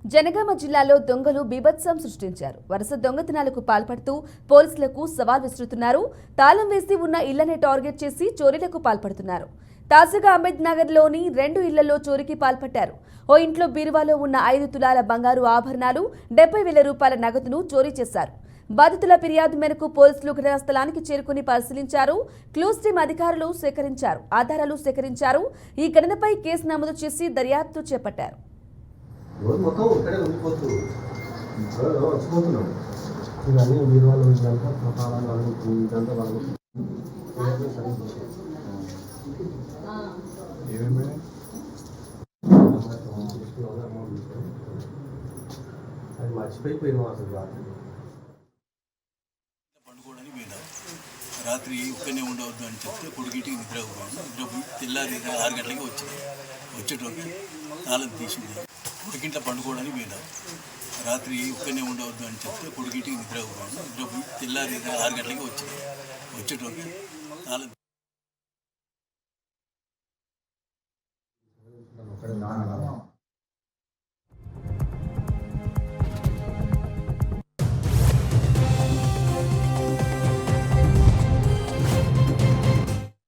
జనగామ జిల్లాలో దొంగలు బీభత్సం సృష్టించారు. వరుస దొంగతనాలకు పాల్పడుతూ పోలీసులకు సవాల్ విసురుతున్నారు. తాళం వేసి ఉన్న ఇళ్లనే టార్గెట్ చేసి చోరీలకు పాల్పడుతున్నారు. తాజాగా అహ్మద్ నగర్లోని 2 ఇళ్లలో చోరీకి పాల్పడ్డారు. ఓ ఇంట్లో బీరువాలో ఉన్న 5 తులాల బంగారు ఆభరణాలు, 70,000 రూపాయల నగదును చోరీ చేశారు. బాధితుల ఫిర్యాదు మేరకు పోలీసులు ఘటనా స్థలానికి చేరుకుని పరిశీలించారు. క్లూస్ టీం అధికారులు ఆధారాలు సేకరించారు. ఈ ఘటనపై కేసు నమోదు చేసి దర్యాప్తు చేపట్టారు. మొత్తం ఇక్కడే ఉండిపోతుంది వచ్చిపోతున్నాం ఇవన్నీ మీరు వాళ్ళు ఇదంతా ప్రపాలను వాళ్ళు ఇదంతా వాళ్ళు అది మర్చిపోయిపోయినాం అసలు రాత్రి ఒక్కనే ఉండవద్దు అని చెప్తే కొడుకింటికి నిద్రపోయి తెల్లారి 6 గంటలకి వచ్చేటప్పుడు తాళం తీసింది. కొడుకింట్లో పండుకోవడానికి పోయినాం. రాత్రి ఒక్కనే ఉండవద్దు అని చెప్తే కొడుకింటికి నిద్రపోయి తెల్లారి 6 గంటలకి వచ్చేటప్పుడు తాళం